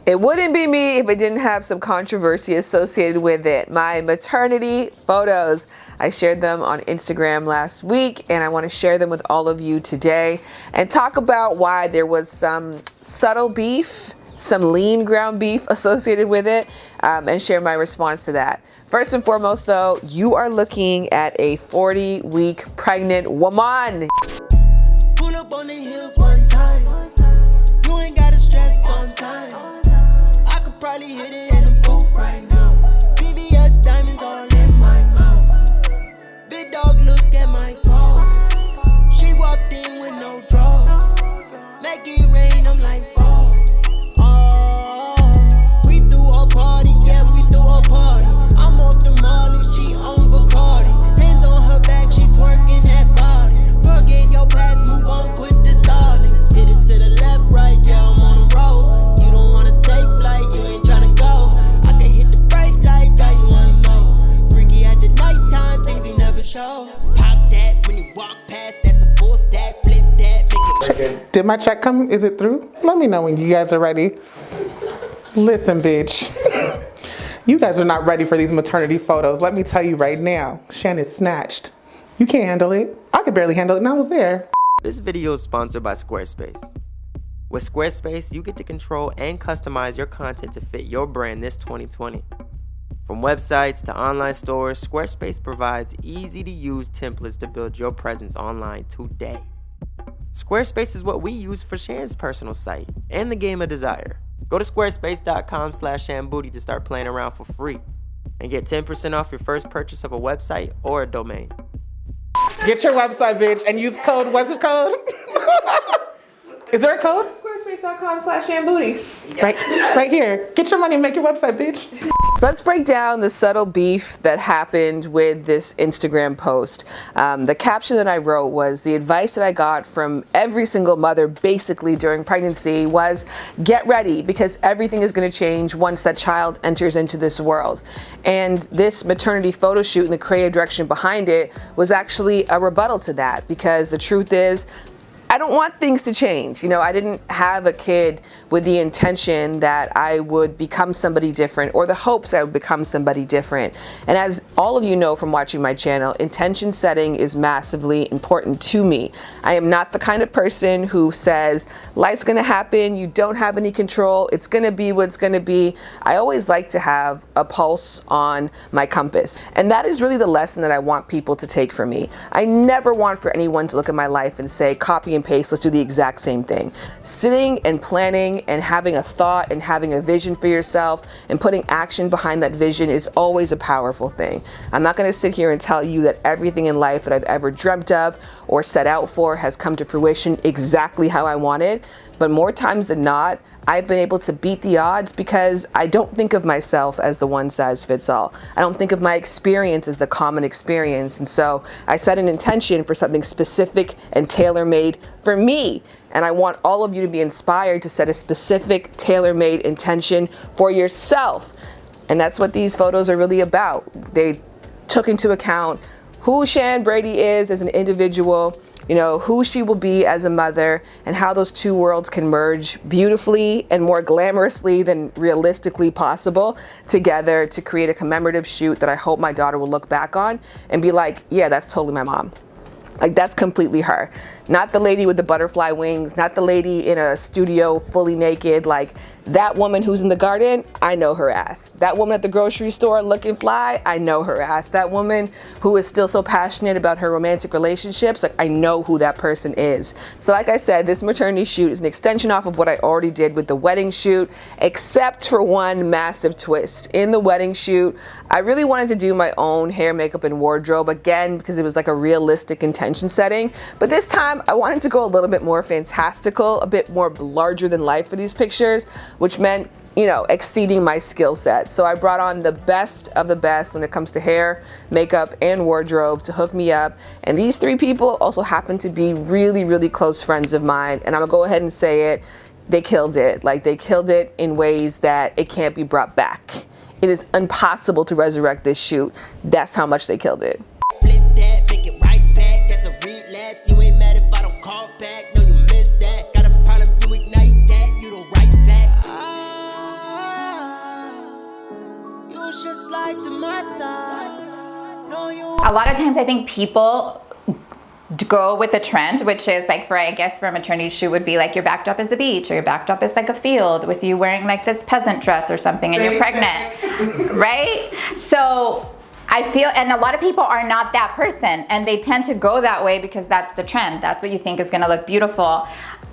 It wouldn't be me if it didn't have some controversy associated with it. My maternity photos. I shared them on Instagram last week, and I want to share them with all of you today and talk about why there was some subtle beef, some lean ground beef associated with it, and share my response to that. First and foremost though, you are looking at a 40-week pregnant woman. Pull up on the hills one time. You ain't gotta stress on time. I could probably hit it in the booth right now. VVS diamonds all in my mouth. Big dog look at my paws. She walked in with no drawers. Make it rain, I'm like fall. Oh, we threw a party, yeah, we threw a party. I'm off the Molly, she on Bacardi. Hands on her back, she twerking that body. Forget your past, move on, quit this darling. Hit it to the left, right, yeah, I'm on the road. You don't wanna take flight, you ain't tryna go. I can hit the brake lights, got you on low. Freaky at the nighttime, things you never show. Pop that when you walk past, that's a full stack. Flip that, make it. Did my check come? Is it through? Let me know when you guys are ready. Listen, bitch. You guys are not ready for these maternity photos. Let me tell you right now. Shannon's snatched. You can't handle it. I could barely handle it and I was there. This video is sponsored by Squarespace. With Squarespace, you get to control and customize your content to fit your brand this 2020. From websites to online stores, Squarespace provides easy-to-use templates to build your presence online today. Squarespace is what we use for Shan's personal site and the Game of Desire. Go to squarespace.com/shanbooty to start playing around for free and get 10% off your first purchase of a website or a domain. Get your website, bitch, and use code. What's the code? Is there a code? Squarespace.com/shanbooty. Right here. Get your money and make your website, bitch. So let's break down the subtle beef that happened with this Instagram post. The caption that I wrote was, the advice that I got from every single mother basically during pregnancy was, get ready because everything is going to change once that child enters into this world. And this maternity photo shoot and the creative direction behind it was actually a rebuttal to that, because the truth is, I don't want things to change. You know, I didn't have a kid with the intention that I would become somebody different or the hopes I would become somebody different. And as all of you know from watching my channel, intention setting is massively important to me. I am not the kind of person who says, life's gonna happen, you don't have any control, it's gonna be what it's gonna be. I always like to have a pulse on my compass. And that is really the lesson that I want people to take from me. I never want for anyone to look at my life and say, copy and paste, let's do the exact same thing. Sitting and planning and having a thought and having a vision for yourself and putting action behind that vision is always a powerful thing. I'm not going to sit here and tell you that everything in life that I've ever dreamt of or set out for has come to fruition exactly how I wanted, but more times than not, I've been able to beat the odds because I don't think of myself as the one size fits all. I don't think of my experience as the common experience. And so I set an intention for something specific and tailor-made for me. And I want all of you to be inspired to set a specific tailor-made intention for yourself. And that's what these photos are really about. They took into account who Shan Brady is as an individual, you know, who she will be as a mother, and how those two worlds can merge beautifully and more glamorously than realistically possible together to create a commemorative shoot that I hope my daughter will look back on and be like, yeah, that's totally my mom. Like, that's completely her. Not the lady with the butterfly wings, not the lady in a studio fully naked. Like, that woman who's in the garden, I know her ass. That woman at the grocery store looking fly, I know her ass. That woman who is still so passionate about her romantic relationships, like, I know who that person is. So like I said, this maternity shoot is an extension off of what I already did with the wedding shoot, except for one massive twist. In the wedding shoot, I really wanted to do my own hair, makeup, and wardrobe, again, because it was like a realistic intention setting. But this time, I wanted to go a little bit more fantastical, a bit more larger than life for these pictures, which meant, you know, exceeding my skill set. So I brought on the best of the best when it comes to hair, makeup, and wardrobe to hook me up. And these three people also happen to be really, really close friends of mine. And I'm gonna go ahead and say it, they killed it. Like, they killed it in ways that it can't be brought back. It is impossible to resurrect this shoot. That's how much they killed it. Flip that, make it right back. That's a relapse. You ain't mad if I don't call back. No, you missed that. Got a problem, you ignite that. You don't write back. slide to my side. No, you A lot of times I think people go with the trend, which is like for, I guess for a maternity shoot would be like your backdrop is a beach or your backdrop is like a field with you wearing like this peasant dress or something and you're pregnant, right? So I feel, and a lot of people are not that person and they tend to go that way because that's the trend. That's what you think is gonna look beautiful.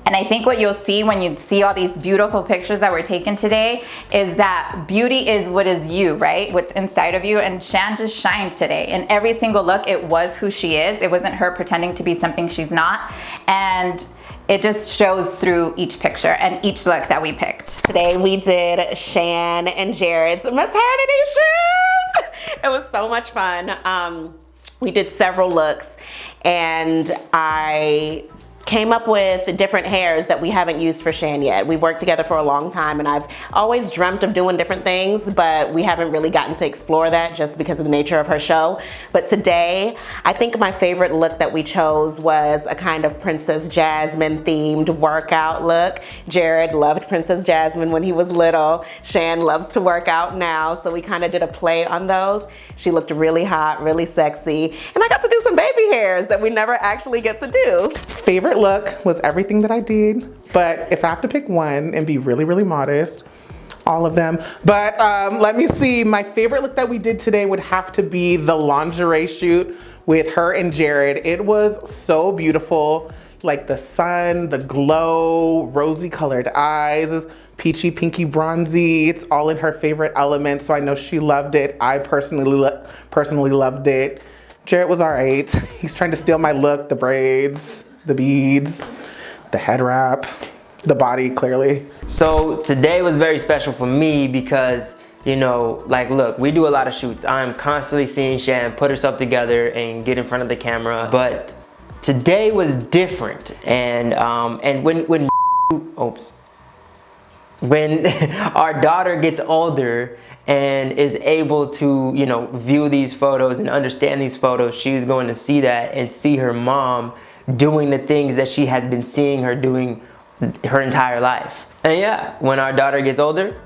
And I think what you'll see when you see all these beautiful pictures that were taken today is that beauty is what is you, right? What's inside of you. And Shan just shined today. In every single look, it was who she is. It wasn't her pretending to be something she's not. And it just shows through each picture and each look that we picked. Today we did Shan and Jared's maternity shoot. It was so much fun. We did several looks and I came up with different hairs that we haven't used for Shan yet. We've worked together for a long time and I've always dreamt of doing different things, but we haven't really gotten to explore that just because of the nature of her show. But today, I think my favorite look that we chose was a kind of Princess Jasmine themed workout look. Jared loved Princess Jasmine when he was little. Shan loves to work out now, so we kind of did a play on those. She looked really hot, really sexy, and I got to do some baby hairs that we never actually get to do. Favorite look was everything that I did, but if I have to pick one and be really, really modest, all of them. But let me see, my favorite look that we did today would have to be the lingerie shoot with her and Jared. It was so beautiful, like the sun, the glow, rosy colored eyes, peachy, pinky, bronzy. It's all in her favorite element, so I know she loved it. I personally loved it. Jared was all right. He's trying to steal my look, the braids, the beads, the head wrap, the body, clearly. So today was very special for me because, you know, like, look, we do a lot of shoots. I'm constantly seeing Shan put herself together and get in front of the camera, but today was different. And when our daughter gets older and is able to, you know, view these photos and understand these photos, she's going to see that and see her mom doing the things that she has been seeing her doing her entire life. And yeah, when our daughter gets older,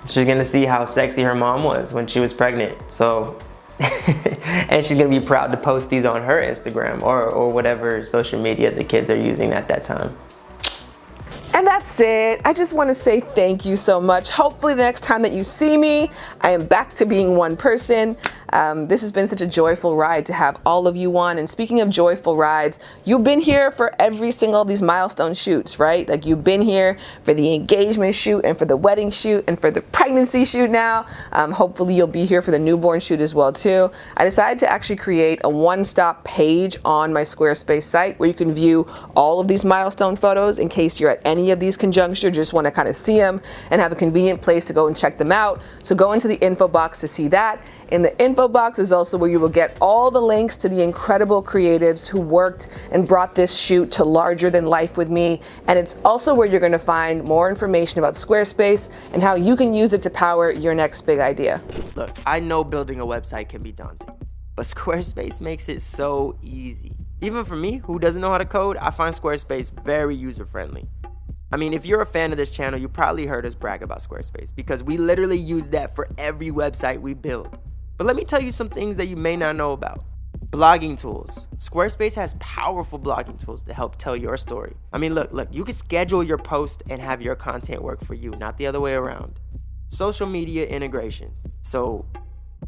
she's gonna see how sexy her mom was when she was pregnant. So, and she's gonna be proud to post these on her Instagram or whatever social media the kids are using at that time. And that's it. I just want to say thank you so much. Hopefully the next time that you see me, I am back to being one person. This has been such a joyful ride to have all of you on. And speaking of joyful rides, you've been here for every single of these milestone shoots, right? Like you've been here for the engagement shoot and for the wedding shoot and for the pregnancy shoot now. Hopefully you'll be here for the newborn shoot as well too. I decided to actually create a one-stop page on my Squarespace site where you can view all of these milestone photos in case you're at any of these conjunctures, just want to kind of see them and have a convenient place to go and check them out. So go into the info box to see that. In the info box is also where you will get all the links to the incredible creatives who worked and brought this shoot to larger than life with me. And it's also where you're going to find more information about Squarespace and how you can use it to power your next big idea. Look, I know building a website can be daunting, but Squarespace makes it so easy. Even for me, who doesn't know how to code, I find Squarespace very user-friendly. I mean, if you're a fan of this channel, you probably heard us brag about Squarespace because we literally use that for every website we build. But let me tell you some things that you may not know about. Blogging tools. Squarespace has powerful blogging tools to help tell your story. I mean, look, you can schedule your post and have your content work for you, not the other way around. Social media integrations. So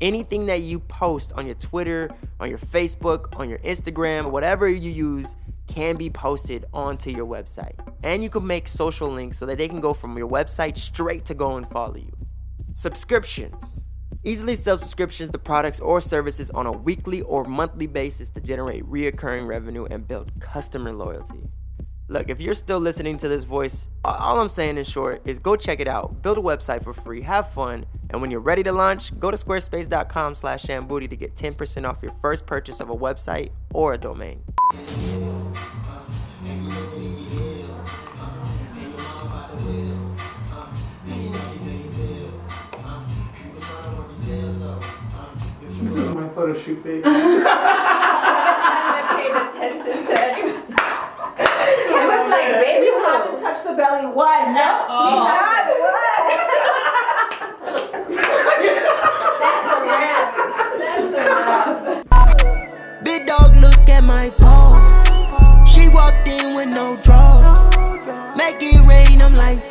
anything that you post on your Twitter, on your Facebook, on your Instagram, whatever you use, can be posted onto your website. And you can make social links so that they can go from your website straight to go and follow you. Subscriptions. Easily sell subscriptions to products or services on a weekly or monthly basis to generate reoccurring revenue and build customer loyalty. Look, if you're still listening to this voice, all I'm saying in short is go check it out. Build a website for free, have fun, and when you're ready to launch, go to squarespace.com/shambooty to get 10% off your first purchase of a website or a domain. This is my photo shoot, bitch. I paid attention to anyone. It was like, baby, you haven't touched the belly once. No, you haven't. What? Big dog, look at my paws. She walked in with no drawers. Make it rain, I'm like,